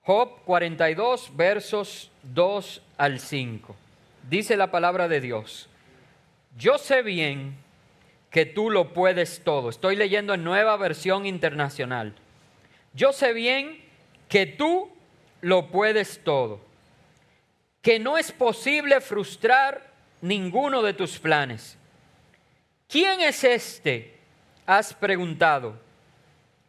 Job 42, versos 2 al 5. Dice la palabra de Dios: yo sé bien que tú lo puedes todo. Estoy leyendo en Nueva Versión Internacional. Yo sé bien que tú lo puedes todo, que no es posible frustrar ninguno de tus planes. ¿Quién es este?, has preguntado,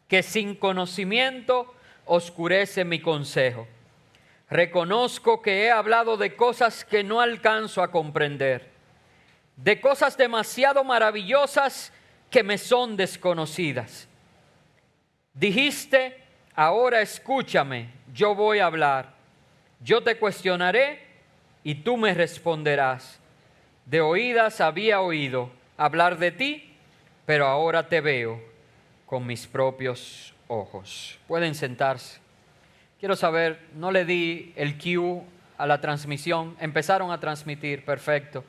que sin conocimiento oscurece mi consejo. Reconozco que he hablado de cosas que no alcanzo a comprender, de cosas demasiado maravillosas que me son desconocidas. Dijiste: ahora escúchame, yo voy a hablar. Yo te cuestionaré y tú me responderás. De oídas había oído hablar de ti, pero ahora te veo con mis propios ojos. Pueden sentarse. Quiero saber, no le di el cue a la transmisión. Empezaron a transmitir, perfecto.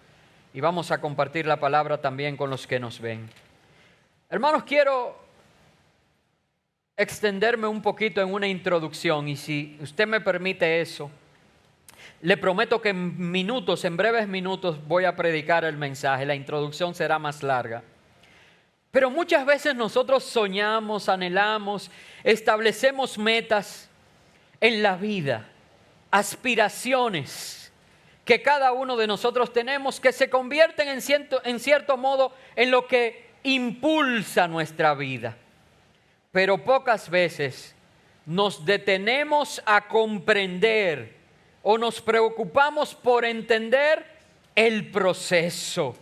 Y vamos a compartir la palabra también con los que nos ven. Hermanos, quiero extenderme un poquito en una introducción, y si usted me permite eso, le prometo que en breves minutos voy a predicar el mensaje. La introducción será más larga. Pero muchas veces nosotros soñamos, anhelamos, establecemos metas en la vida, aspiraciones que cada uno de nosotros tenemos, que se convierten en cierto modo en lo que impulsa nuestra vida. Pero pocas veces nos detenemos a comprender o nos preocupamos por entender el proceso,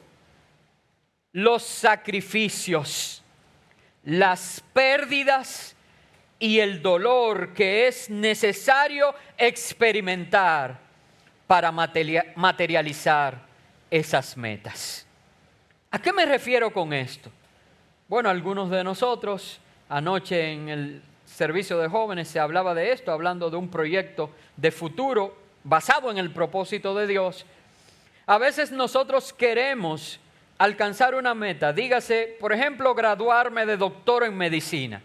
los sacrificios, las pérdidas y el dolor que es necesario experimentar para materializar esas metas. ¿A qué me refiero con esto? Bueno, algunos de nosotros, anoche en el servicio de jóvenes se hablaba de esto, hablando de un proyecto de futuro basado en el propósito de Dios. A veces nosotros queremos alcanzar una meta, dígase, por ejemplo, graduarme de doctor en medicina.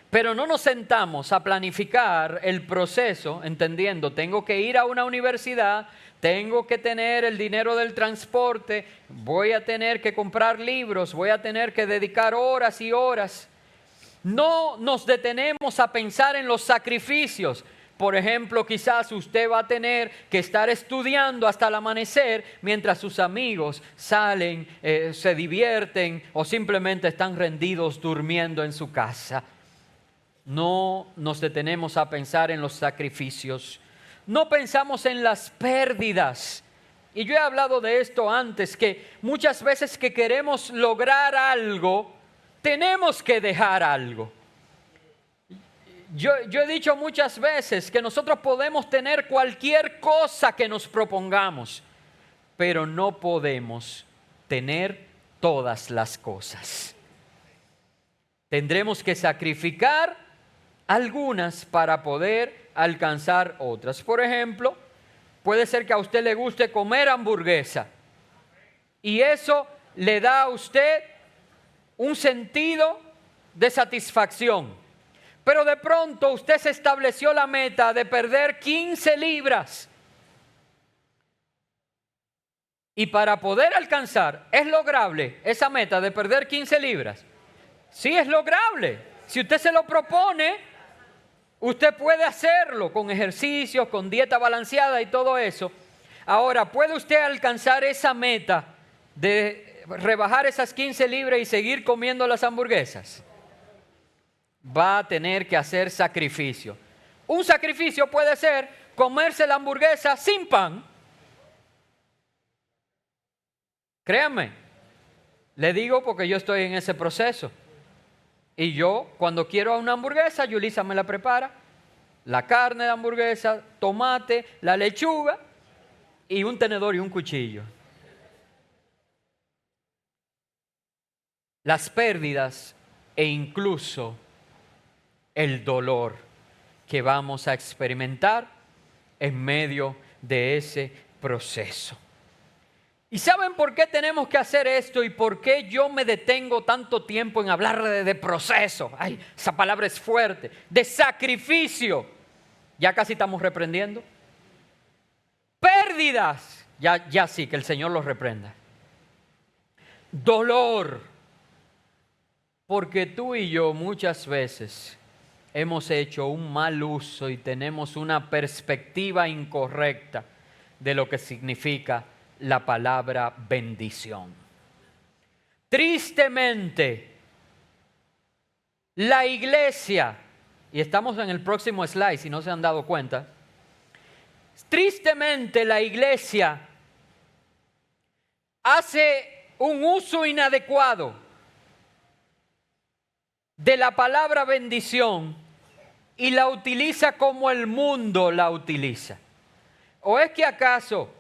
Pero no nos sentamos a planificar el proceso, entendiendo, tengo que ir a una universidad, tengo que tener el dinero del transporte, voy a tener que comprar libros, voy a tener que dedicar horas y horas. No nos detenemos a pensar en los sacrificios. Por ejemplo, quizás usted va a tener que estar estudiando hasta el amanecer mientras sus amigos salen, se divierten o simplemente están rendidos durmiendo en su casa. No nos detenemos a pensar en los sacrificios. No pensamos en las pérdidas. Y yo he hablado de esto antes, que muchas veces que queremos lograr algo, tenemos que dejar algo. Yo he dicho muchas veces que nosotros podemos tener cualquier cosa que nos propongamos, pero no podemos tener todas las cosas. Tendremos que sacrificar algunas para poder alcanzar otras. Por ejemplo, puede ser que a usted le guste comer hamburguesa y eso le da a usted un sentido de satisfacción. Pero de pronto usted se estableció la meta de perder 15 libras. Y para poder alcanzar, ¿es lograble esa meta de perder 15 libras? Sí, es lograble. Si usted se lo propone, usted puede hacerlo con ejercicios, con dieta balanceada y todo eso. Ahora, ¿puede usted alcanzar esa meta de rebajar esas 15 libras y seguir comiendo las hamburguesas? Va a tener que hacer sacrificio. Un sacrificio puede ser comerse la hamburguesa sin pan. Créanme, le digo porque yo estoy en ese proceso. Y yo, cuando quiero una hamburguesa, Yulisa me la prepara. La carne de hamburguesa, tomate, la lechuga y un tenedor y un cuchillo. Las pérdidas e incluso el dolor que vamos a experimentar en medio de ese proceso. ¿Y saben por qué tenemos que hacer esto y por qué yo me detengo tanto tiempo en hablar de proceso? Ay, esa palabra es fuerte, de sacrificio. Ya casi estamos reprendiendo. Pérdidas. Ya sí, que el Señor los reprenda. Dolor. Porque tú y yo muchas veces hemos hecho un mal uso y tenemos una perspectiva incorrecta de lo que significa la palabra bendición. Tristemente, la iglesia, y estamos en el próximo slide si no se han dado cuenta, tristemente la iglesia hace un uso inadecuado de la palabra bendición y la utiliza como el mundo la utiliza. ¿O es que acaso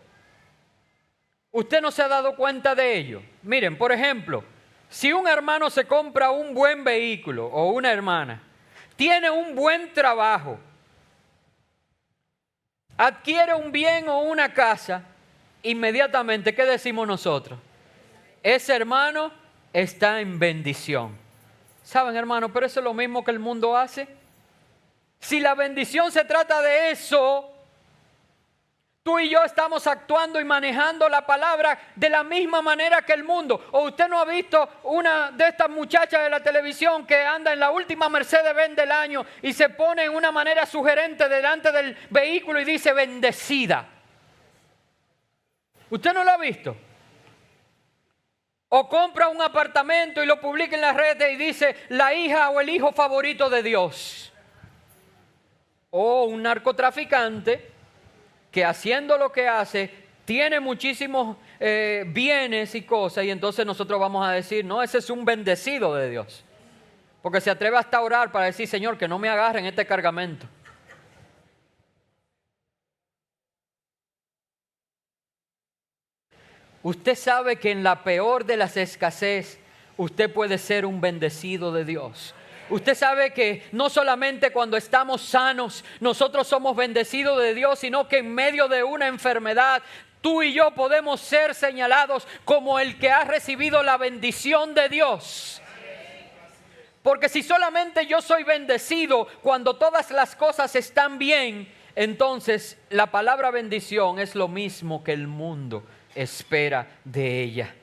usted no se ha dado cuenta de ello? Miren, por ejemplo, si un hermano se compra un buen vehículo o una hermana, tiene un buen trabajo, adquiere un bien o una casa, inmediatamente, ¿qué decimos nosotros? Ese hermano está en bendición. ¿Saben, hermano? Pero eso es lo mismo que el mundo hace. Si la bendición se trata de eso, tú y yo estamos actuando y manejando la palabra de la misma manera que el mundo. ¿O usted no ha visto una de estas muchachas de la televisión que anda en la última Mercedes-Benz del año y se pone en una manera sugerente delante del vehículo y dice bendecida? ¿Usted no lo ha visto? O compra un apartamento y lo publica en las redes y dice la hija o el hijo favorito de Dios. O un narcotraficante que haciendo lo que hace tiene muchísimos bienes y cosas, y entonces nosotros vamos a decir, no, ese es un bendecido de Dios. Porque se atreve hasta a orar para decir, Señor, que no me agarren este cargamento. Usted sabe que en la peor de las escasez, usted puede ser un bendecido de Dios. Usted sabe que no solamente cuando estamos sanos, nosotros somos bendecidos de Dios, sino que en medio de una enfermedad, tú y yo podemos ser señalados como el que ha recibido la bendición de Dios. Porque si solamente yo soy bendecido cuando todas las cosas están bien, entonces la palabra bendición es lo mismo que el mundo espera de ella.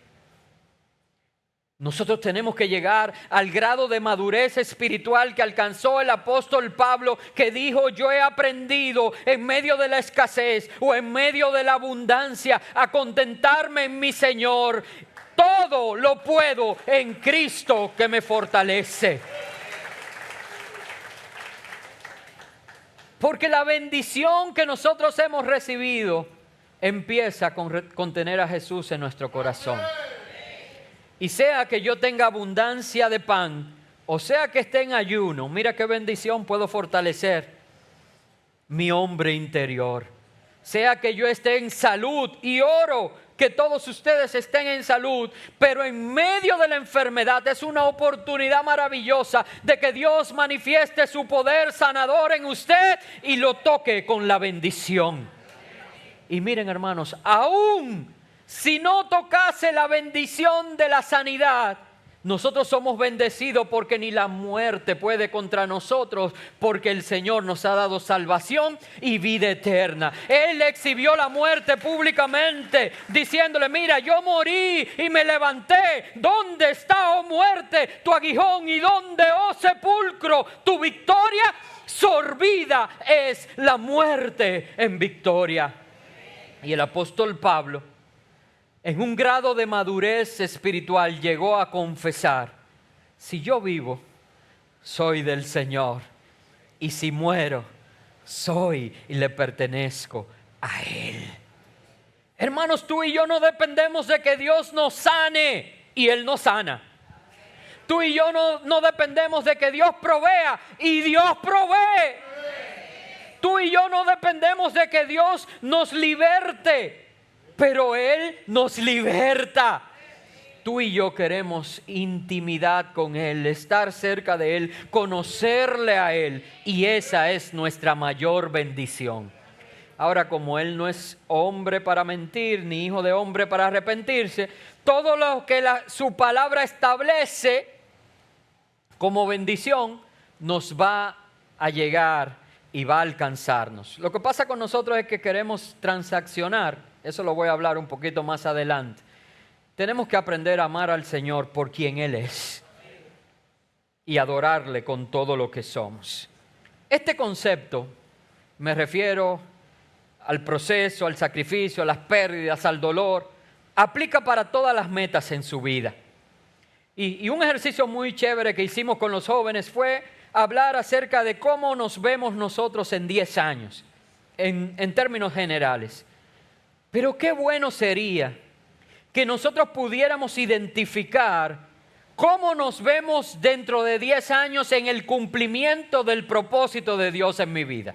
Nosotros tenemos que llegar al grado de madurez espiritual que alcanzó el apóstol Pablo, que dijo, yo he aprendido en medio de la escasez o en medio de la abundancia a contentarme en mi Señor. Todo lo puedo en Cristo que me fortalece. Porque la bendición que nosotros hemos recibido empieza con tener a Jesús en nuestro corazón. Y sea que yo tenga abundancia de pan, o sea que esté en ayuno, mira qué bendición puedo fortalecer mi hombre interior. Sea que yo esté en salud y oro que todos ustedes estén en salud, pero en medio de la enfermedad es una oportunidad maravillosa de que Dios manifieste su poder sanador en usted y lo toque con la bendición. Y miren, hermanos, aún si no tocase la bendición de la sanidad, nosotros somos bendecidos porque ni la muerte puede contra nosotros, porque el Señor nos ha dado salvación y vida eterna. Él exhibió la muerte públicamente, diciéndole, mira, yo morí y me levanté. ¿Dónde está, oh muerte, tu aguijón? ¿Y dónde, oh sepulcro, tu victoria? Sorbida es la muerte en victoria. Y el apóstol Pablo, en un grado de madurez espiritual, llegó a confesar, si yo vivo, soy del Señor, y si muero, soy y le pertenezco a Él. Hermanos, tú y yo no dependemos de que Dios nos sane, y Él nos sana. Tú y yo no dependemos de que Dios provea, y Dios provee. Tú y yo no dependemos de que Dios nos liberte, pero Él nos liberta. Tú y yo queremos intimidad con Él, estar cerca de Él, conocerle a Él, y esa es nuestra mayor bendición. Ahora, como Él no es hombre para mentir, ni hijo de hombre para arrepentirse, todo lo que su palabra establece como bendición nos va a llegar y va a alcanzarnos. Lo que pasa con nosotros es que queremos transaccionar, eso lo voy a hablar un poquito más adelante. Tenemos que aprender a amar al Señor por quien Él es y adorarle con todo lo que somos. Este concepto, me refiero al proceso, al sacrificio, a las pérdidas, al dolor, aplica para todas las metas en su vida. Y un ejercicio muy chévere que hicimos con los jóvenes fue hablar acerca de cómo nos vemos nosotros en 10 años, en términos generales. Pero qué bueno sería que nosotros pudiéramos identificar cómo nos vemos dentro de 10 años en el cumplimiento del propósito de Dios en mi vida.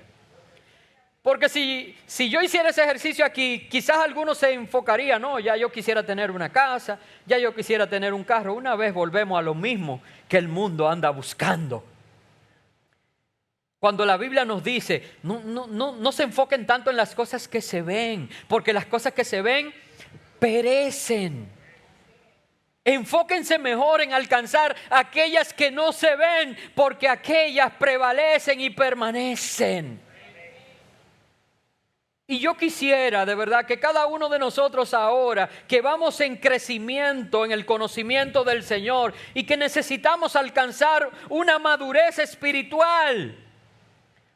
Porque si yo hiciera ese ejercicio aquí, quizás algunos se enfocarían, no, ya yo quisiera tener una casa, ya yo quisiera tener un carro. Una vez volvemos a lo mismo que el mundo anda buscando. Cuando la Biblia nos dice, no se enfoquen tanto en las cosas que se ven, porque las cosas que se ven perecen. Enfóquense mejor en alcanzar aquellas que no se ven, porque aquellas prevalecen y permanecen. Y yo quisiera de verdad que cada uno de nosotros ahora, que vamos en crecimiento en el conocimiento del Señor y que necesitamos alcanzar una madurez espiritual,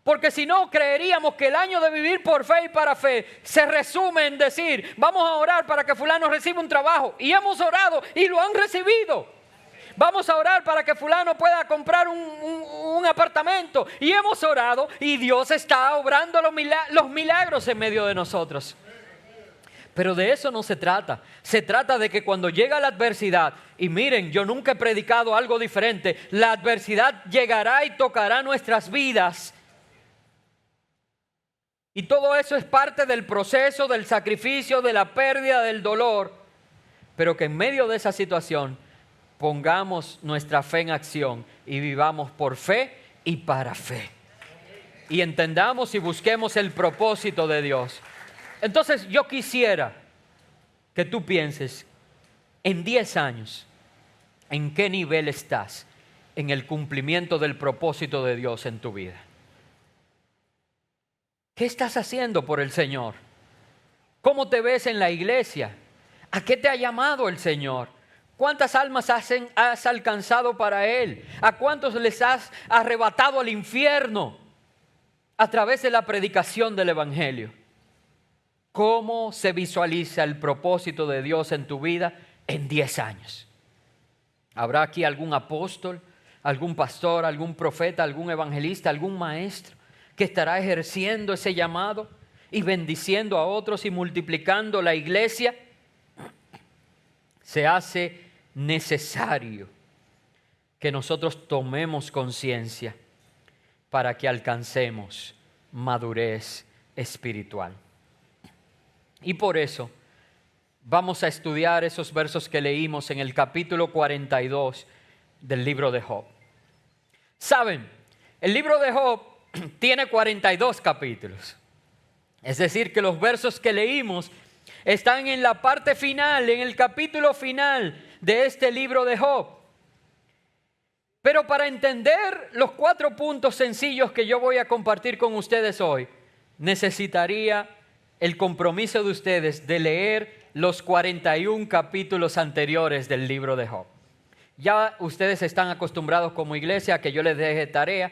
porque si no creeríamos que el año de vivir por fe y para fe se resume en decir, vamos a orar para que fulano reciba un trabajo, y hemos orado y lo han recibido. Vamos a orar para que fulano pueda comprar un apartamento, y hemos orado y Dios está obrando los milagros en medio de nosotros. Pero de eso no se trata. Se trata de que cuando llega la adversidad, y miren, yo nunca he predicado algo diferente, la adversidad llegará y tocará nuestras vidas. Y todo eso es parte del proceso, del sacrificio, de la pérdida, del dolor. Pero que en medio de esa situación pongamos nuestra fe en acción y vivamos por fe y para fe. Y entendamos y busquemos el propósito de Dios. Entonces yo quisiera que tú pienses en 10 años, ¿en qué nivel estás en el cumplimiento del propósito de Dios en tu vida? ¿Qué estás haciendo por el Señor? ¿Cómo te ves en la iglesia? ¿A qué te ha llamado el Señor? ¿Cuántas almas has alcanzado para Él? ¿A cuántos les has arrebatado al infierno a través de la predicación del Evangelio? ¿Cómo se visualiza el propósito de Dios en tu vida en 10 años? ¿Habrá aquí algún apóstol, algún pastor, algún profeta, algún evangelista, algún maestro que estará ejerciendo ese llamado y bendiciendo a otros y multiplicando la iglesia? Se hace necesario que nosotros tomemos conciencia para que alcancemos madurez espiritual. Y por eso vamos a estudiar esos versos que leímos en el capítulo 42 del libro de Job. Saben, el libro de Job tiene 42 capítulos. Es decir, que los versos que leímos están en la parte final, en el capítulo final de este libro de Job. Pero para entender los 4 puntos sencillos que yo voy a compartir con ustedes hoy, necesitaría el compromiso de ustedes de leer los 41 capítulos anteriores del libro de Job. Ya ustedes están acostumbrados como iglesia a que yo les deje tarea,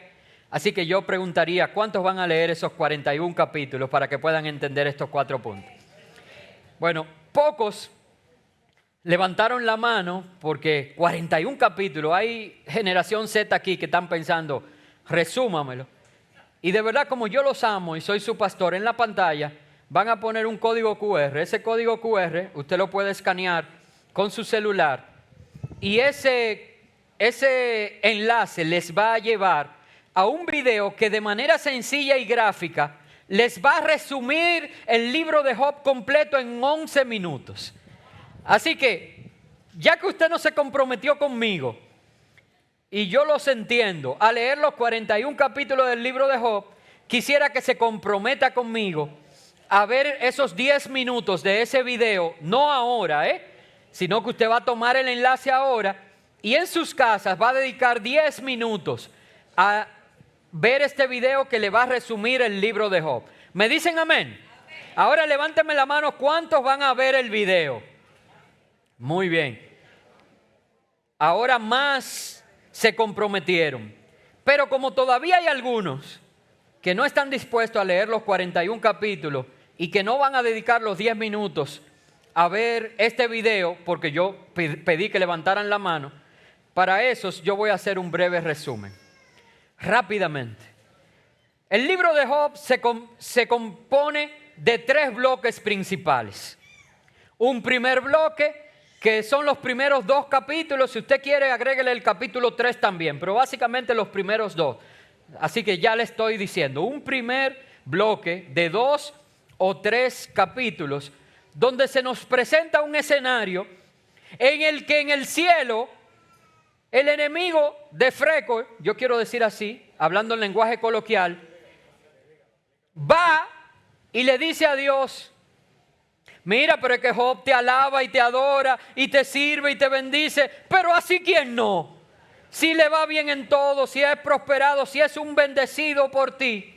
así que yo preguntaría, ¿cuántos van a leer esos 41 capítulos para que puedan entender estos 4 puntos? Bueno, pocos levantaron la mano porque 41 capítulos, hay generación Z aquí que están pensando, resúmamelo. Y de verdad, como yo los amo y soy su pastor, en la pantalla van a poner un código QR. Ese código QR usted lo puede escanear con su celular y ese enlace les va a llevar a un video que de manera sencilla y gráfica les va a resumir el libro de Job completo en 11 minutos. Así que, ya que usted no se comprometió conmigo, y yo los entiendo, a leer los 41 capítulos del libro de Job, quisiera que se comprometa conmigo a ver esos 10 minutos de ese video, no ahora, sino que usted va a tomar el enlace ahora y en sus casas va a dedicar 10 minutos a ver este video que le va a resumir el libro de Job. ¿Me dicen amén? Ahora levánteme la mano, ¿cuántos van a ver el video? Muy bien. Ahora más se comprometieron. Pero como todavía hay algunos que no están dispuestos a leer los 41 capítulos y que no van a dedicar los 10 minutos a ver este video, porque yo pedí que levantaran la mano, para esos yo voy a hacer un breve resumen. Rápidamente. El libro de Job se compone de 3 bloques principales. Un primer bloque que son los primeros 2 capítulos. Si usted quiere, agréguele el capítulo 3 también, pero básicamente los primeros 2. Así que ya le estoy diciendo, un primer bloque de 2 o 3 capítulos donde se nos presenta un escenario en el que en el cielo el enemigo de Freco, yo quiero decir así, hablando en lenguaje coloquial, va y le dice a Dios: mira, pero es que Job te alaba y te adora y te sirve y te bendice, pero así quién no. Si le va bien en todo, si es prosperado, si es un bendecido por ti.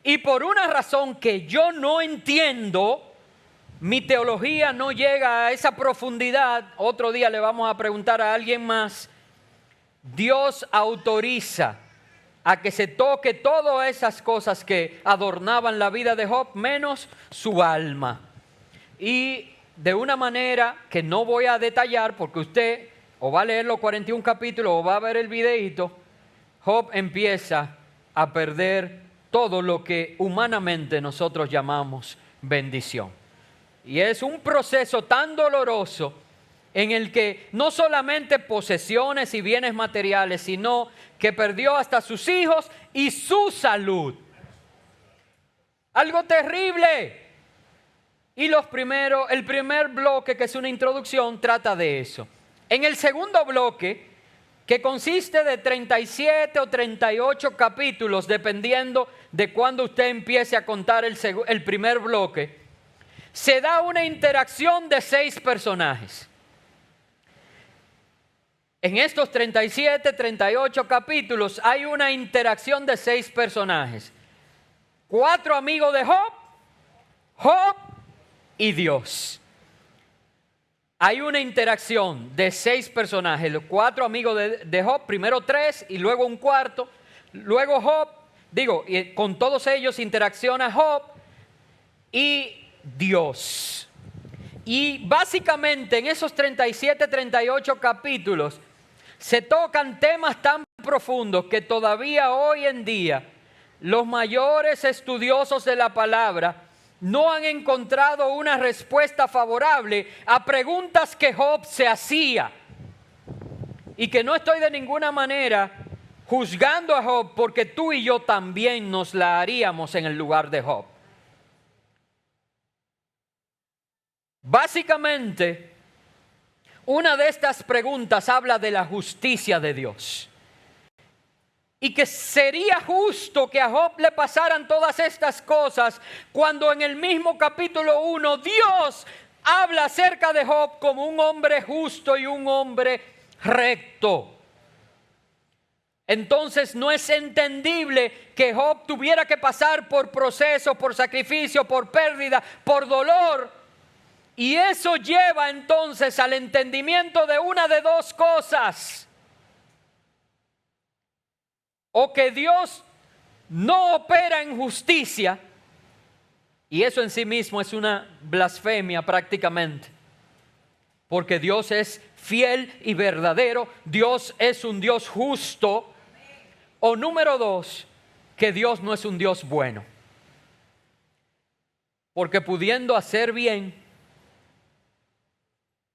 Y por una razón que yo no entiendo, mi teología no llega a esa profundidad. Otro día le vamos a preguntar a alguien más. Dios autoriza a que se toque todas esas cosas que adornaban la vida de Job, menos su alma. Y de una manera que no voy a detallar, porque usted o va a leer los 41 capítulos o va a ver el videíto, Job empieza a perder todo lo que humanamente nosotros llamamos bendición. Y es un proceso tan doloroso en el que no solamente posesiones y bienes materiales, sino que perdió hasta sus hijos y su salud. Algo terrible. Y el primer bloque, que es una introducción, trata de eso. En el segundo bloque, que consiste de 37 o 38 capítulos, dependiendo de cuándo usted empiece a contar el primer bloque, se da una interacción de 6 personajes. En estos 37, 38 capítulos hay una interacción de 6 personajes. 4 amigos de Job, Job y Dios. Hay una interacción de 6 personajes, los 4 amigos de Job, primero 3 y luego un cuarto. Luego Job, y con todos ellos interacciona Job y Dios. Y básicamente en esos 37, 38 capítulos se tocan temas tan profundos que todavía hoy en día los mayores estudiosos de la palabra no han encontrado una respuesta favorable a preguntas que Job se hacía. Y que no estoy de ninguna manera juzgando a Job, porque tú y yo también nos la haríamos en el lugar de Job. Básicamente, una de estas preguntas habla de la justicia de Dios. Y que sería justo que a Job le pasaran todas estas cosas cuando en el mismo capítulo 1 Dios habla acerca de Job como un hombre justo y un hombre recto. Entonces no es entendible que Job tuviera que pasar por proceso, por sacrificio, por pérdida, por dolor. Y eso lleva entonces al entendimiento de una de 2 cosas. O que Dios no opera en justicia, y eso en sí mismo es una blasfemia prácticamente, porque Dios es fiel y verdadero, Dios es un Dios justo. O número 2, que Dios no es un Dios bueno, porque pudiendo hacer bien,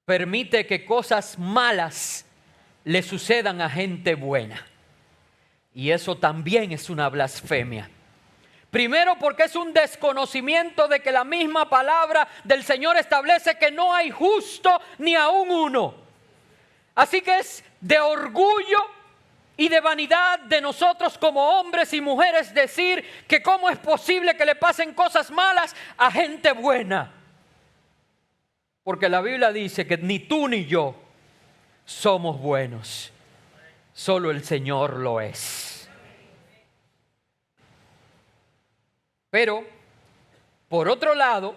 permite que cosas malas le sucedan a gente buena. Y eso también es una blasfemia. Primero, porque es un desconocimiento de que la misma palabra del Señor establece que no hay justo ni aún uno. Así que es de orgullo y de vanidad de nosotros como hombres y mujeres decir que cómo es posible que le pasen cosas malas a gente buena. Porque la Biblia dice que ni tú ni yo somos buenos. Solo el Señor lo es. Pero, por otro lado,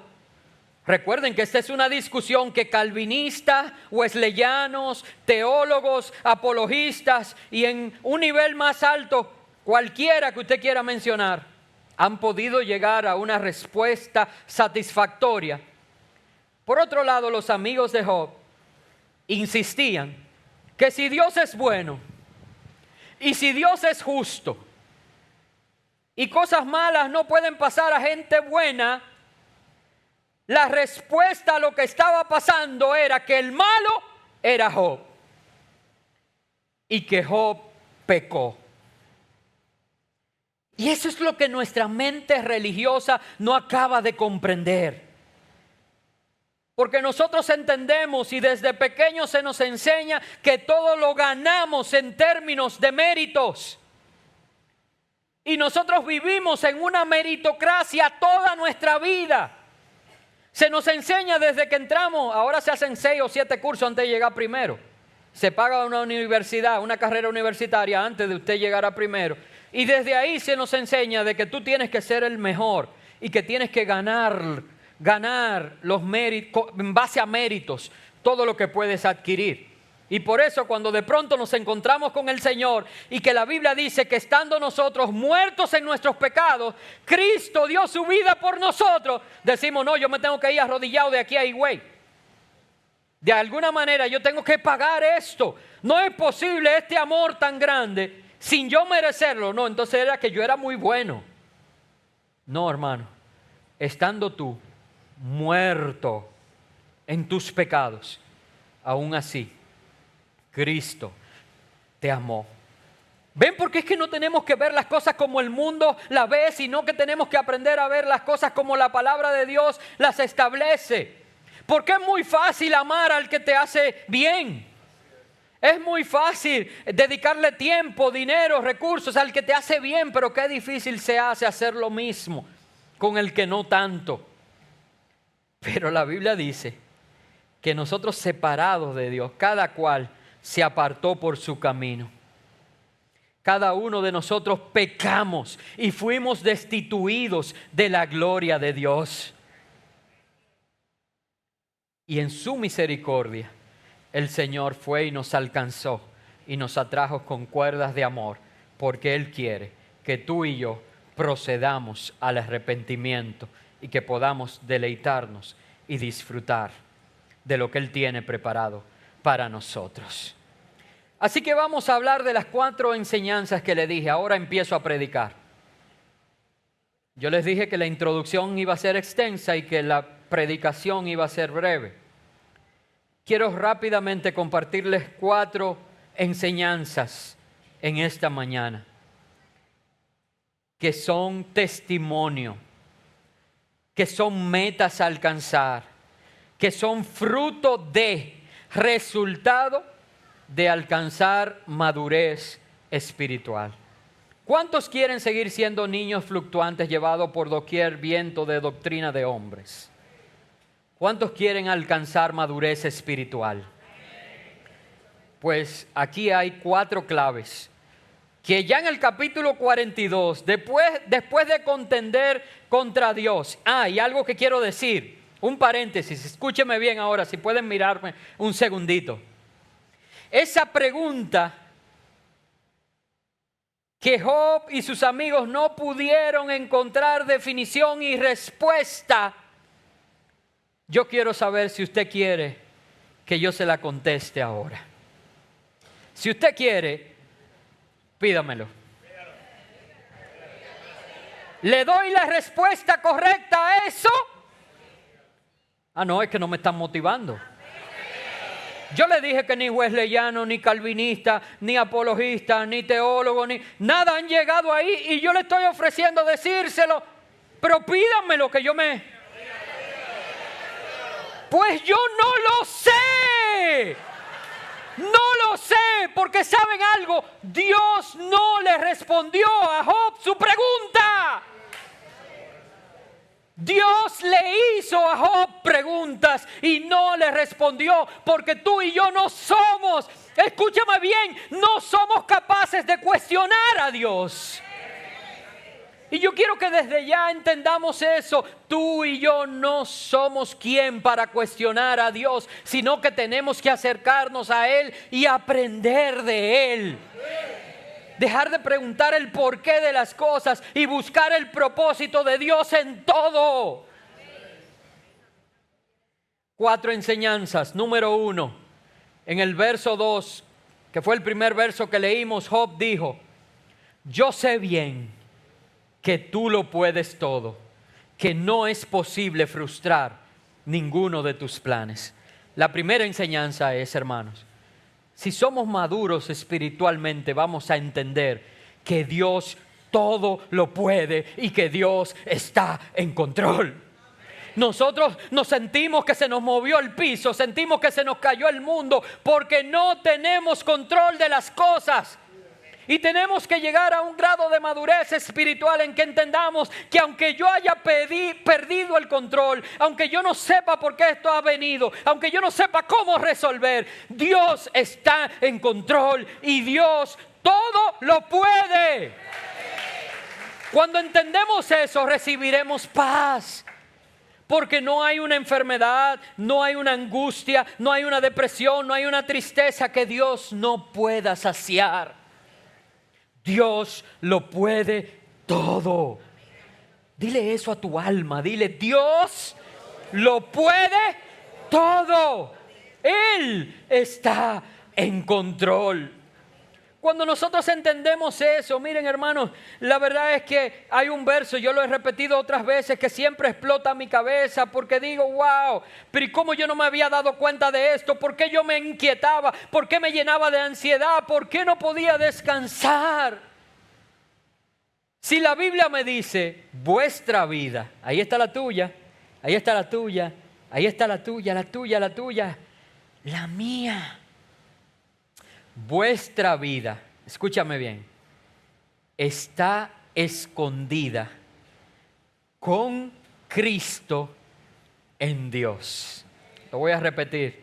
recuerden que esta es una discusión que calvinistas, wesleyanos, teólogos, apologistas y en un nivel más alto, cualquiera que usted quiera mencionar, han podido llegar a una respuesta satisfactoria. Por otro lado, los amigos de Job insistían que si Dios es bueno y si Dios es justo y cosas malas no pueden pasar a gente buena, la respuesta a lo que estaba pasando era que el malo era Job y que Job pecó. Y eso es lo que nuestra mente religiosa no acaba de comprender. Porque nosotros entendemos y desde pequeños se nos enseña que todo lo ganamos en términos de méritos. Y nosotros vivimos en una meritocracia toda nuestra vida. Se nos enseña desde que entramos, ahora se hacen 6 o 7 cursos antes de llegar primero. Se paga una universidad, una carrera universitaria antes de usted llegar a primero. Y desde ahí se nos enseña de que tú tienes que ser el mejor y que tienes que ganar los méritos, en base a méritos, todo lo que puedes adquirir. Y por eso cuando de pronto nos encontramos con el Señor y que la Biblia dice que estando nosotros muertos en nuestros pecados, Cristo dio su vida por nosotros, decimos no, yo me tengo que ir arrodillado de aquí a Higüey. De alguna manera yo tengo que pagar esto. No es posible este amor tan grande sin yo merecerlo. No, entonces era que yo era muy bueno. No, hermano, estando tú muerto en tus pecados, aún así Cristo te amó. ¿Ven por qué es que no tenemos que ver las cosas como el mundo las ve, sino que tenemos que aprender a ver las cosas como la palabra de Dios las establece? Porque es muy fácil amar al que te hace bien. Es muy fácil dedicarle tiempo, dinero, recursos al que te hace bien, pero qué difícil se hace hacer lo mismo con el que no tanto. Pero la Biblia dice que nosotros separados de Dios, cada cual se apartó por su camino. Cada uno de nosotros pecamos y fuimos destituidos de la gloria de Dios. Y en su misericordia, el Señor fue y nos alcanzó y nos atrajo con cuerdas de amor, porque Él quiere que tú y yo procedamos al arrepentimiento y que podamos deleitarnos y disfrutar de lo que Él tiene preparado para nosotros. Así que vamos a hablar de las 4 enseñanzas que le dije. Ahora empiezo a predicar. Yo les dije que la introducción iba a ser extensa y que la predicación iba a ser breve. Quiero rápidamente compartirles 4 enseñanzas en esta mañana que son testimonio, que son metas a alcanzar, que son fruto de, resultado de alcanzar madurez espiritual. ¿Cuántos quieren seguir siendo niños fluctuantes llevados por doquier viento de doctrina de hombres? ¿Cuántos quieren alcanzar madurez espiritual? Pues aquí hay 4 claves que ya en el capítulo 42, después de contender contra Dios. Y algo que quiero decir, un paréntesis, escúcheme bien ahora, si pueden mirarme un segundito. Esa pregunta que Job y sus amigos no pudieron encontrar definición y respuesta, yo quiero saber si usted quiere que yo se la conteste ahora. Si usted quiere, pídamelo. ¿Le doy la respuesta correcta a eso? No, es que no me están motivando. Yo le dije que ni wesleyano, ni calvinista, ni apologista, ni teólogo, ni nada han llegado ahí y yo le estoy ofreciendo decírselo, pero pídanmelo que yo me... Pues yo no lo sé. No lo sé, porque ¿saben algo? Dios no le respondió a Job su pregunta. Dios le hizo a Job preguntas y no le respondió, porque tú y yo no somos, escúchame bien, no somos capaces de cuestionar a Dios. Y yo quiero que desde ya entendamos eso. Tú y yo no somos quien para cuestionar a Dios, sino que tenemos que acercarnos a Él y aprender de Él. Dejar de preguntar el porqué de las cosas y buscar el propósito de Dios en todo. 4 enseñanzas. Número 1, en el verso 2, que fue el primer verso que leímos, Job dijo: yo sé bien que tú lo puedes todo, que no es posible frustrar ninguno de tus planes. La primera enseñanza es, hermanos, si somos maduros espiritualmente, vamos a entender que Dios todo lo puede y que Dios está en control. Nosotros nos sentimos que se nos movió el piso, sentimos que se nos cayó el mundo porque no tenemos control de las cosas. Y tenemos que llegar a un grado de madurez espiritual en que entendamos que aunque yo haya perdido el control, aunque yo no sepa por qué esto ha venido, aunque yo no sepa cómo resolver, Dios está en control y Dios todo lo puede. Cuando entendemos eso, recibiremos paz. Porque no hay una enfermedad, no hay una angustia, no hay una depresión, no hay una tristeza que Dios no pueda saciar. Dios lo puede todo. Dile eso a tu alma, dile: Dios lo puede todo. Él está en control. Cuando nosotros entendemos eso, miren hermanos, la verdad es que hay un verso, yo lo he repetido otras veces, que siempre explota mi cabeza porque digo: wow, pero ¿y cómo yo no me había dado cuenta de esto? ¿Por qué yo me inquietaba? ¿Por qué me llenaba de ansiedad? ¿Por qué no podía descansar? Si la Biblia me dice: vuestra vida, ahí está la tuya, ahí está la tuya, ahí está la tuya, la tuya, la tuya, la mía. Vuestra vida, escúchame bien, está escondida con Cristo en Dios. Lo voy a repetir.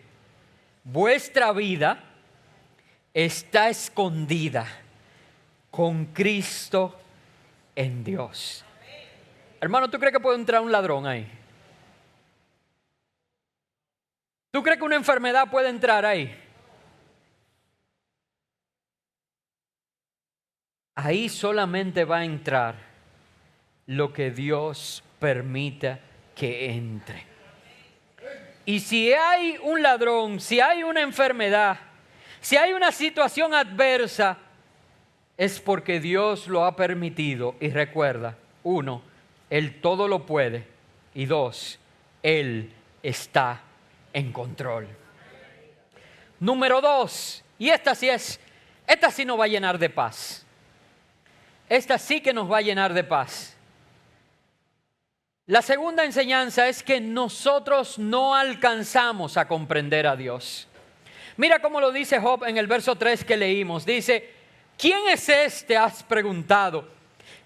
Vuestra vida está escondida con Cristo en Dios. Hermano, ¿tú crees que puede entrar un ladrón ahí? ¿Tú crees que una enfermedad puede entrar ahí? Ahí solamente va a entrar lo que Dios permita que entre. Y si hay un ladrón, si hay una enfermedad, si hay una situación adversa, es porque Dios lo ha permitido. Y recuerda, 1, Él todo lo puede. Y 2, Él está en control. Número 2, y esta sí nos va a llenar de paz. Esta sí que nos va a llenar de paz. La segunda enseñanza es que nosotros no alcanzamos a comprender a Dios. Mira cómo lo dice Job en el verso 3 que leímos. Dice: ¿quién es este? Has preguntado,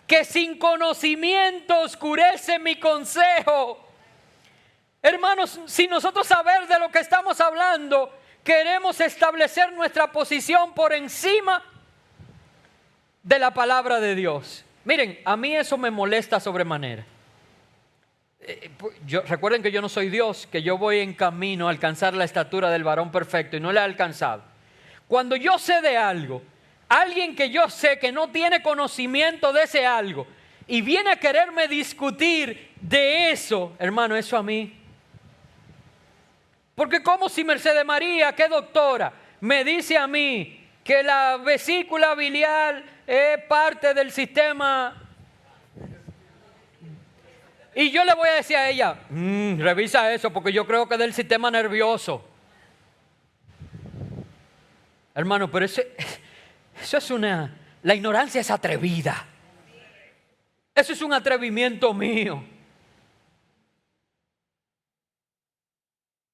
que sin conocimiento oscurece mi consejo. Hermanos, sin nosotros saber de lo que estamos hablando, queremos establecer nuestra posición por encima de la palabra de Dios. Miren, a mí eso me molesta sobremanera. Recuerden que yo no soy Dios, que yo voy en camino a alcanzar la estatura del varón perfecto y no la he alcanzado. Cuando yo sé de algo, alguien que yo sé que no tiene conocimiento de ese algo y viene a quererme discutir de eso, hermano, eso a mí. Porque como si Mercedes María, que es doctora, me dice a mí que la vesícula biliar es parte del sistema. Y yo le voy a decir a ella: revisa eso porque yo creo que es del sistema nervioso. Hermano, pero eso es la ignorancia es atrevida. Eso es un atrevimiento mío.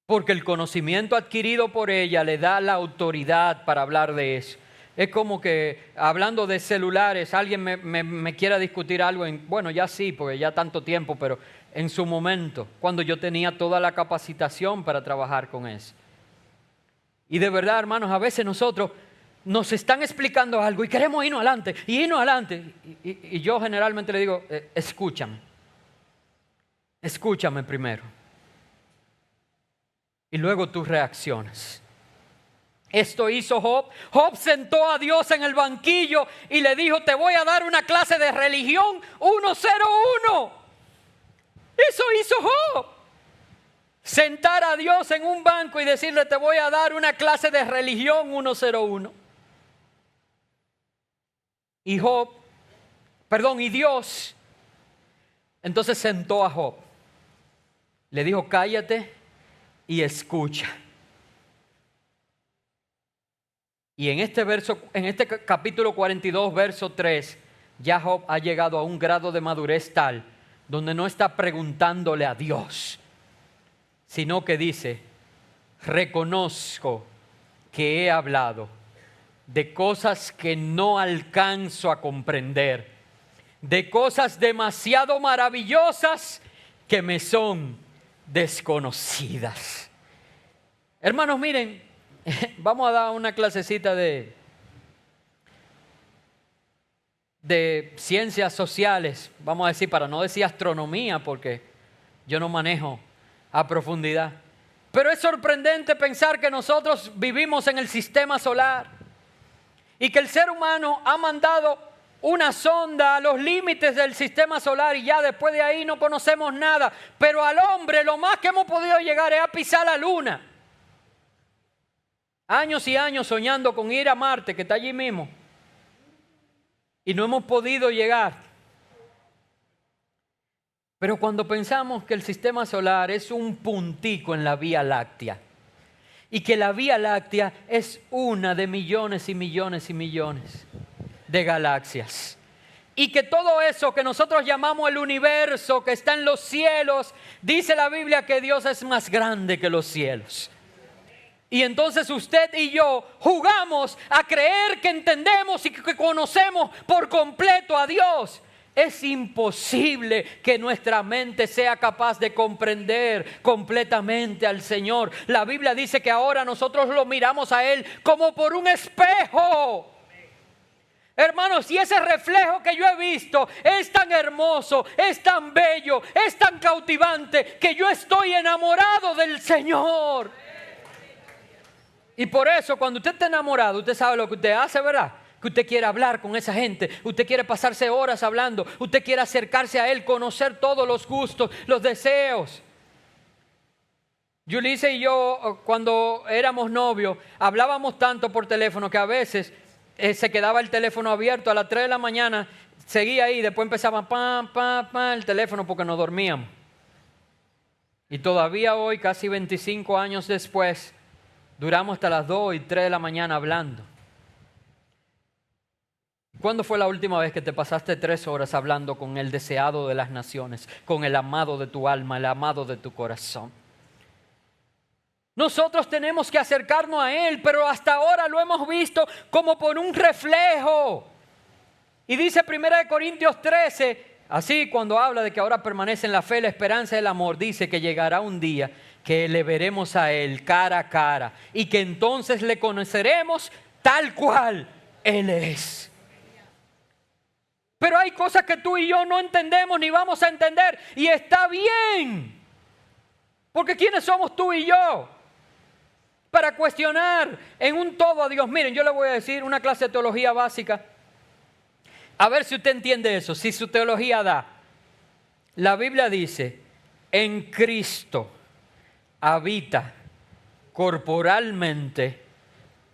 Porque el conocimiento adquirido por ella le da la autoridad para hablar de eso. Es como que hablando de celulares, alguien me quiera discutir algo, bueno, ya sí, porque ya tanto tiempo, pero en su momento, cuando yo tenía toda la capacitación para trabajar con eso. Y de verdad, hermanos, a veces nosotros nos están explicando algo y queremos irnos adelante y irnos adelante. Y yo generalmente le digo, escúchame primero. Y luego tú reaccionas. Esto hizo Job. Job sentó a Dios en el banquillo y le dijo, te voy a dar una clase de religión 101. Eso hizo Job. Sentar a Dios en un banco y decirle, te voy a dar una clase de religión 101. Y Dios entonces sentó a Job. Le dijo, cállate y escucha. Y en este capítulo 42, verso 3, ya Job ha llegado a un grado de madurez tal donde no está preguntándole a Dios, sino que dice, reconozco que he hablado de cosas que no alcanzo a comprender, de cosas demasiado maravillosas que me son desconocidas. Hermanos, miren, vamos a dar una clasecita de ciencias sociales, vamos a decir, para no decir astronomía, porque yo no manejo a profundidad. Pero es sorprendente pensar que nosotros vivimos en el sistema solar y que el ser humano ha mandado una sonda a los límites del sistema solar y ya después de ahí no conocemos nada. Pero al hombre lo más que hemos podido llegar es a pisar la luna. Años y años soñando con ir a Marte, que está allí mismo. Y no hemos podido llegar. Pero cuando pensamos que el sistema solar es un puntico en la Vía Láctea y que la Vía Láctea es una de millones y millones y millones de galaxias y que todo eso que nosotros llamamos el universo que está en los cielos, dice la Biblia que Dios es más grande que los cielos. Y entonces usted y yo jugamos a creer que entendemos y que conocemos por completo a Dios. Es imposible que nuestra mente sea capaz de comprender completamente al Señor. La Biblia dice que ahora nosotros lo miramos a Él como por un espejo. Hermanos, y ese reflejo que yo he visto es tan hermoso, es tan bello, es tan cautivante que yo estoy enamorado del Señor. Y por eso cuando usted está enamorado, usted sabe lo que usted hace, ¿verdad? Que usted quiere hablar con esa gente, usted quiere pasarse horas hablando, usted quiere acercarse a Él, conocer todos los gustos, los deseos. Yulisa y yo, cuando éramos novios, hablábamos tanto por teléfono que a veces se quedaba el teléfono abierto a las 3 de la mañana, seguía ahí, después empezaba el teléfono porque nos dormíamos. Y todavía hoy, casi 25 años después, duramos hasta las 2 y 3 de la mañana hablando. ¿Cuándo fue la última vez que te pasaste 3 horas hablando con el deseado de las naciones, con el amado de tu alma, el amado de tu corazón? Nosotros tenemos que acercarnos a Él, pero hasta ahora lo hemos visto como por un reflejo. Y dice 1 Corintios 13, así cuando habla de que ahora permanecen la fe, la esperanza y el amor, dice que llegará un día que le veremos a Él cara a cara y que entonces le conoceremos tal cual Él es. Pero hay cosas que tú y yo no entendemos ni vamos a entender y está bien. Porque ¿quiénes somos tú y yo para cuestionar en un todo a Dios? Miren, yo le voy a decir una clase de teología básica. A ver si usted entiende eso, si su teología da. La Biblia dice, en Cristo habita corporalmente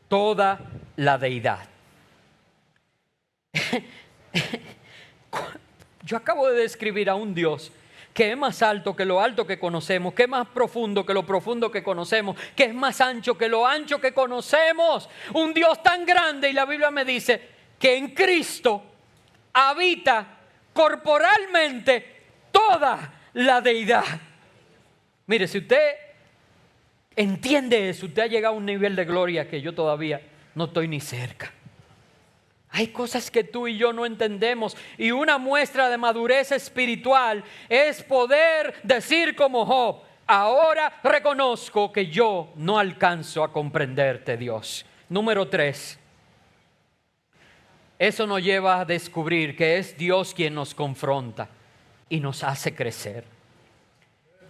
toda la deidad. Yo acabo de describir a un Dios que es más alto que lo alto que conocemos, que es más profundo que lo profundo que conocemos, que es más ancho que lo ancho que conocemos. Un Dios tan grande, y la Biblia me dice que en Cristo habita corporalmente toda la deidad. Mire, si usted entiende eso, usted ha llegado a un nivel de gloria que yo todavía no estoy ni cerca. Hay cosas que tú y yo no entendemos y una muestra de madurez espiritual es poder decir como Job, ahora reconozco que yo no alcanzo a comprenderte, Dios. Número 3, eso nos lleva a descubrir que es Dios quien nos confronta y nos hace crecer.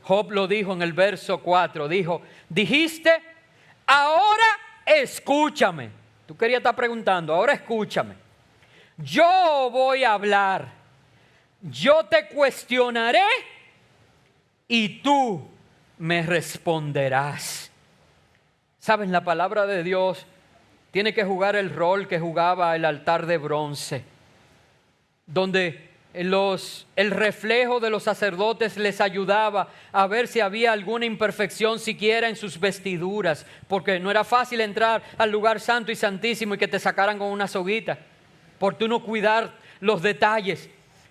Job lo dijo en el verso 4, dijo, dijiste, ahora escúchame. Tú querías estar preguntando, ahora escúchame. Yo voy a hablar, yo te cuestionaré y tú me responderás. ¿Saben? La palabra de Dios tiene que jugar el rol que jugaba el altar de bronce, donde el reflejo de los sacerdotes les ayudaba a ver si había alguna imperfección siquiera en sus vestiduras, porque no era fácil entrar al lugar santo y santísimo y que te sacaran con una soguita, por tú no cuidar los detalles.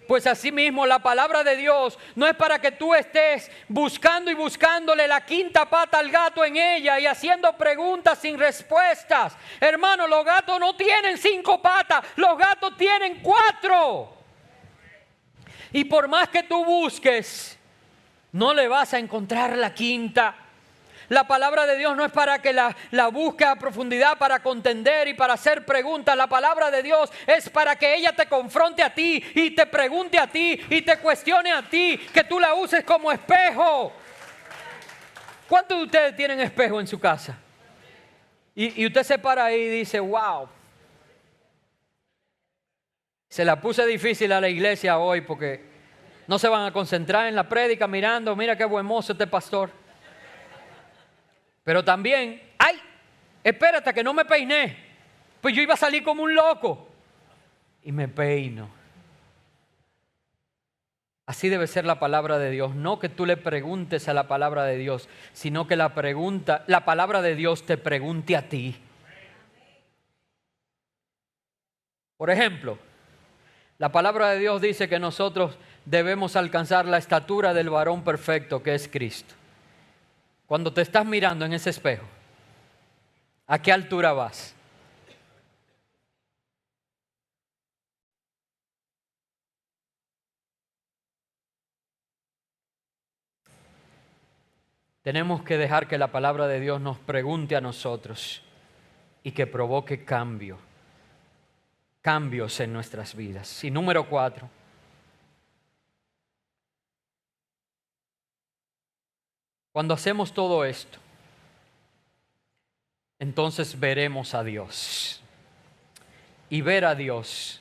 Pues así mismo la palabra de Dios no es para que tú estés buscando y buscándole la quinta pata al gato en ella y haciendo preguntas sin respuestas. Hermano, los gatos no tienen 5 patas, los gatos tienen 4. Y por más que tú busques, no le vas a encontrar la quinta. La palabra de Dios no es para que la busque a profundidad, para contender y para hacer preguntas. La palabra de Dios es para que ella te confronte a ti y te pregunte a ti y te cuestione a ti, que tú la uses como espejo. ¿Cuántos de ustedes tienen espejo en su casa? Y usted se para ahí y dice, wow, se la puse difícil a la iglesia hoy porque no se van a concentrar en la prédica mirando, mira qué buen mozo este pastor. Pero también, ¡ay! Espérate que no me peiné. Pues yo iba a salir como un loco. Y me peino. Así debe ser la palabra de Dios. No que tú le preguntes a la palabra de Dios, sino que la palabra de Dios te pregunte a ti. Por ejemplo, la palabra de Dios dice que nosotros debemos alcanzar la estatura del varón perfecto que es Cristo. Cuando te estás mirando en ese espejo, ¿a qué altura vas? Tenemos que dejar que la palabra de Dios nos pregunte a nosotros y que provoque cambios en nuestras vidas. Y número 4. Cuando hacemos todo esto, entonces veremos a Dios. Y ver a Dios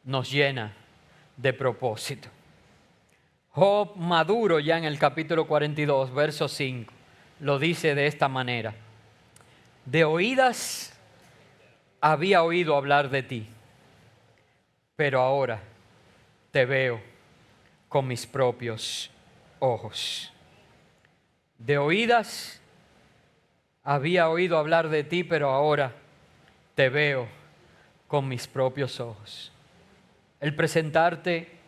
nos llena de propósito. Job, maduro ya en el capítulo 42, verso 5, lo dice de esta manera. De oídas había oído hablar de ti, pero ahora te veo con mis propios ojos. De oídas había oído hablar de ti, pero ahora te veo con mis propios ojos. El presentarte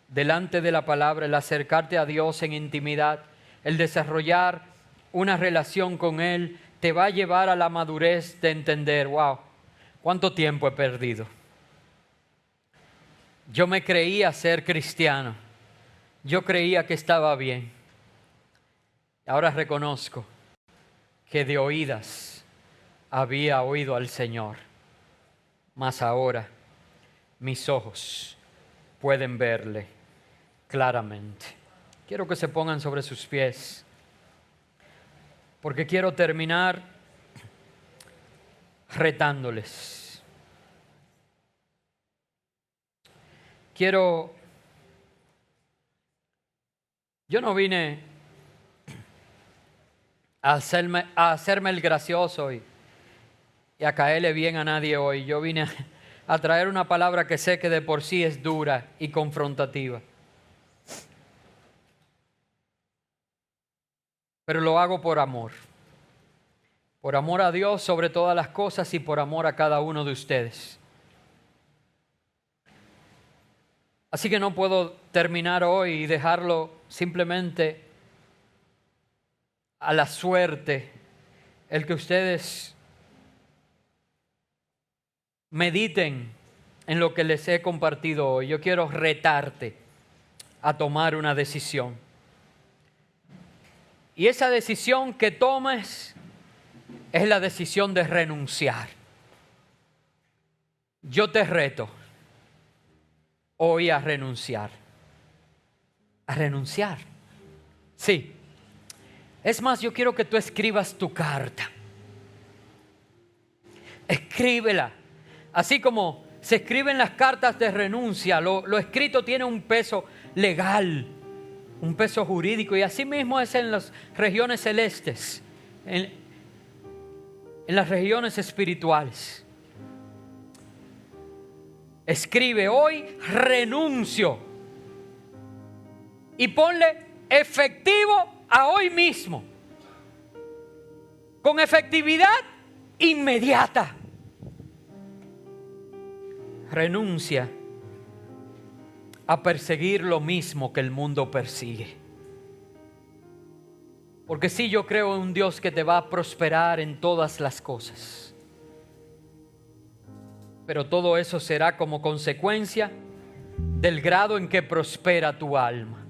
delante de la palabra, el acercarte a Dios en intimidad, el desarrollar una relación con Él, te va a llevar a la madurez de entender, wow, ¿cuánto tiempo he perdido? Yo me creía ser cristiano, yo creía que estaba bien. Ahora reconozco que de oídas había oído al Señor, mas ahora mis ojos pueden verle claramente. Quiero que se pongan sobre sus pies, porque quiero terminar retándoles. Yo no vine a hacerme el gracioso y a caerle bien a nadie hoy. Yo vine a traer una palabra que sé que de por sí es dura y confrontativa. Pero lo hago por amor. Por amor a Dios sobre todas las cosas y por amor a cada uno de ustedes. Así que no puedo terminar hoy y dejarlo simplemente a la suerte, el que ustedes mediten en lo que les he compartido hoy. Yo quiero retarte a tomar una decisión. Y esa decisión que tomes es la decisión de renunciar. Yo te reto hoy a renunciar. A renunciar. Sí. Es más, yo quiero que tú escribas tu carta. Escríbela. Así como se escriben las cartas de renuncia, lo escrito tiene un peso legal, un peso jurídico, y así mismo es en las regiones celestes, en las regiones espirituales. Escribe: hoy renuncio, y ponle efectivo a hoy mismo, con efectividad inmediata. Renuncia a perseguir lo mismo que el mundo persigue. Porque sí, yo creo en un Dios que te va a prosperar en todas las cosas. Pero todo eso será como consecuencia del grado en que prospera tu alma.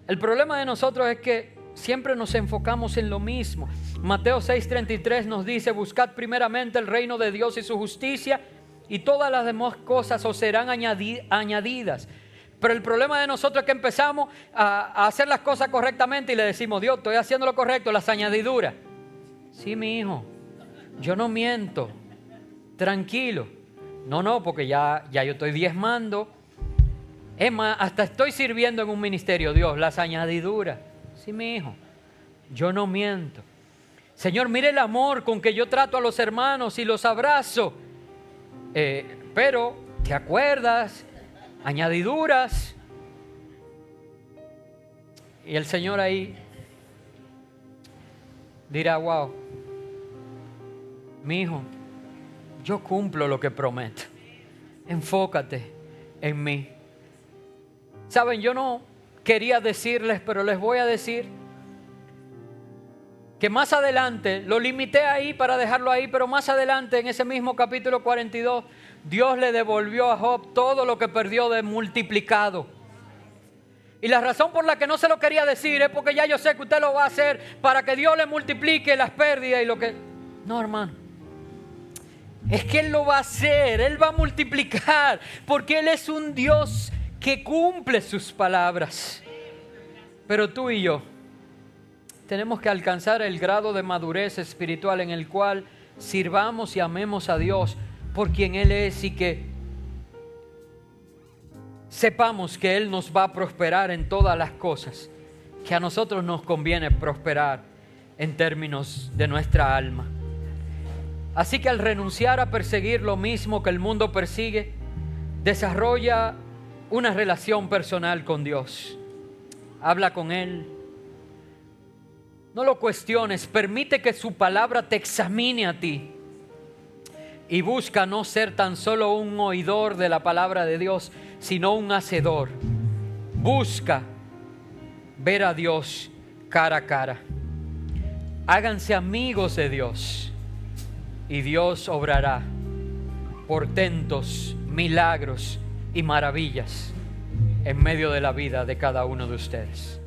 El problema de nosotros es que siempre nos enfocamos en lo mismo. Mateo 6:33 nos dice: buscad primeramente el reino de Dios y su justicia, y todas las demás cosas os serán añadidas. Pero el problema de nosotros es que empezamos a hacer las cosas correctamente y le decimos: Dios, estoy haciendo lo correcto, las añadiduras. Sí, mi hijo, yo no miento, tranquilo. No, porque ya yo estoy diezmando. Es más, hasta estoy sirviendo en un ministerio. Dios, las añadiduras. Sí, mi hijo, yo no miento. Señor, mire el amor con que yo trato a los hermanos y los abrazo. Pero, ¿te acuerdas? Añadiduras. Y el Señor ahí dirá: wow, mi hijo, yo cumplo lo que prometo. Enfócate en mí. Saben, yo no quería decirles, pero les voy a decir que más adelante, lo limité ahí para dejarlo ahí, pero más adelante en ese mismo capítulo 42, Dios le devolvió a Job todo lo que perdió de multiplicado. Y la razón por la que no se lo quería decir es porque ya yo sé que usted lo va a hacer para que Dios le multiplique las pérdidas y lo que... No, hermano. Es que Él lo va a hacer, Él va a multiplicar, porque Él es un Dios que cumple sus palabras. Pero tú y yo tenemos que alcanzar el grado de madurez espiritual en el cual sirvamos y amemos a Dios por quien Él es, y que sepamos que Él nos va a prosperar en todas las cosas, que a nosotros nos conviene prosperar en términos de nuestra alma. Así que al renunciar a perseguir lo mismo que el mundo persigue, desarrolla una relación personal con Dios. Habla con Él. No lo cuestiones, permite que su palabra te examine a ti. Y busca no ser tan solo un oidor de la palabra de Dios, sino un hacedor. Busca ver a Dios cara a cara. Háganse amigos de Dios y Dios obrará portentos, milagros y maravillas en medio de la vida de cada uno de ustedes.